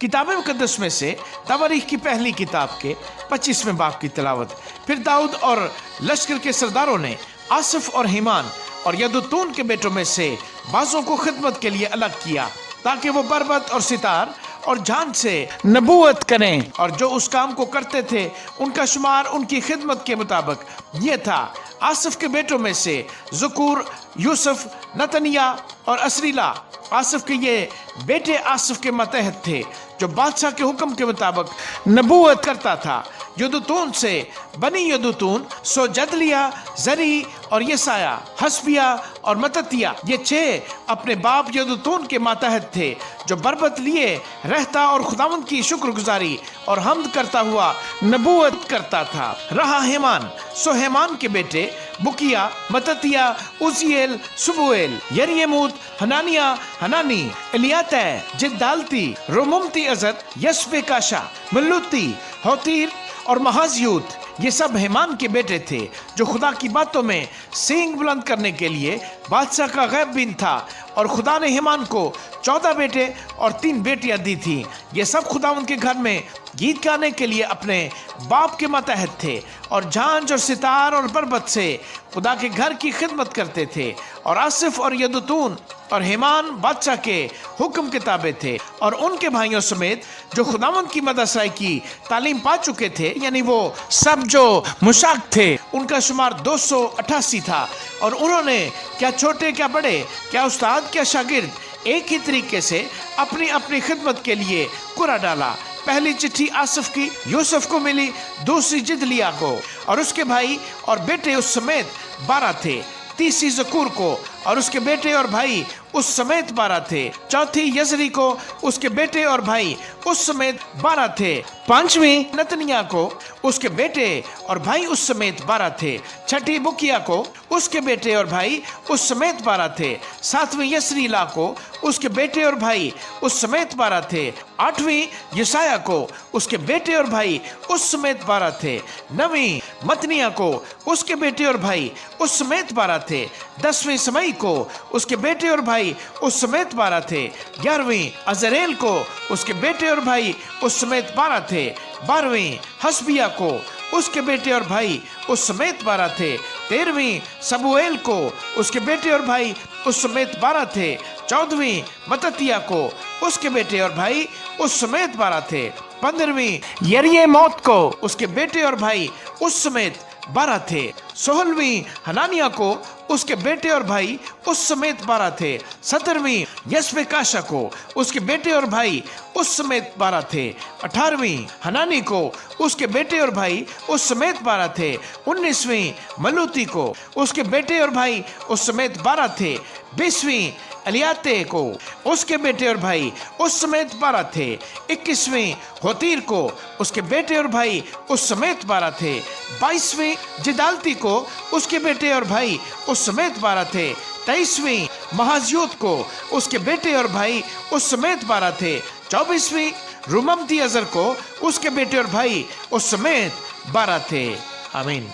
किताब मुकद्दस में से तवारीख की पहली किताब के 25वें बाब की तिलावत। फिर दाऊद और लश्कर के सरदारों ने आसिफ और हेमान और यदुतून के बेटों में से बाजों को खिदमत के लिए अलग किया, ताकि वो बरबत और सितार और जान से नबूवत करें। और जो उस काम को करते थे उनका शुमार उनकी खिदमत के मुताबिक ये था। आसिफ के बेटों में से ज़कूर, यूसुफ, नतनिया और असरीला। आसिफ के ये बेटे आसिफ के मतहत थे, जो बादशाह के हुक्म के मुताबिक नबूवत करता था। यदुतून से बनी यदुतून सो जदलिया, जरी और यसाया, हसबिया और मततिया, ये 6 अपने बाप यदुतून के मातहत थे, जो बरबत लिए रहता और खुदावंद की शुक्रगुजारी और हम्द करता हुआ नबूवत करता था। रहा हेमान सो हेमान के बेटे बुकिया, मततिया, उजिएल, सुबुएल, यरीमूत, हनानिया, हनानी, एलियातै, जिद्दालती, रोमुमती अजत, यस्बेकाशा, मल्लूती, होतीर और महाज़यूत, ये सब हेमान के बेटे थे, जो खुदा की बातों में सींग बुलंद करने के लिए बादशाह का गैब बीन था। और खुदा ने हेमान को 14 बेटे और 3 बेटियां दी थी। ये सब खुदावंद के घर में गीत गाने के लिए अपने बाप के मातहत थे, और झांझ और सितार और बरबत से खुदा के घर की खिदमत करते थे। और आसिफ और यदुतून और हेमान बादशाह के हुक्म के ताबे थे, और उनके भाइयों समेत जो खुदावंद की मदरसाई की तालीम पा चुके थे, यानी वो सब जो मुशाक थे, उनका शुमार 288 था। और उन्होंने क्या छोटे क्या बड़े, क्या उस्ताद क्या शागिर्द, एक ही तरीके से अपनी अपनी खिदमत के लिए कुरा डाला। पहली चिट्ठी आसिफ की यूसुफ को मिली, दूसरी जिदलिया को और उसके भाई और बेटे उस समेत 12 थे, तीसरी ज़कूर को और उसके बेटे और भाई उस समेत 12 थे, चौथी यजरी को उसके बेटे और भाई उस समेत 12 थे, पांचवी नतनिया को उसके बेटे और भाई उस समेत 12 थे, छठी बुकिया को उसके बेटे और भाई उस समेत 12 थे, सातवीं यसरीला को उसके बेटे और भाई उस समेत 12 थे, आठवीं यसाया को उसके बेटे और भाई उस समेत 12 थे, नवीं मतनिया को उसके बेटे और भाई उस समेत 12 थे, 10वीं समई को उसके बेटे और भाई उस समेत 12 थे, 11वीं अजरेल को उसके बेटे और भाई उस समेत 12 थे, 12वीं हसबिया को उसके बेटे और भाई उस समेत 12 थे, 13वीं सबुएल को उसके बेटे और भाई उस समेत 12 थे, 14वीं मततिया को उसके बेटे और भाई उस समेत 12 थे, 15वीं यरीमूत को उसके बेटे और भाई उस समेत 12 थे, 16वीं हनानिया को उसके बेटे और भाई उस समेत 12 थे, 17वीं यस्बेकाशा को उसके बेटे और भाई उस समेत 12 थे, 18वीं हनानी को उसके बेटे और भाई उस समेत 12 थे, 19वीं मलूती को उसके बेटे और भाई उस समेत 12 थे, 20वीं एलियाते को उसके बेटे और भाई उस समेत 12 थे, 21वीं होतीर को उसके बेटे और भाई उस समेत 12 थे, 22वीं जिदालती को उसके बेटे और भाई उस समेत 12 थे, 23वीं महाज़यूत को उसके बेटे और भाई उस समेत 12 थे, 24वीं रुममती अजर को उसके बेटे और भाई उस समेत 12 थे। आमीन।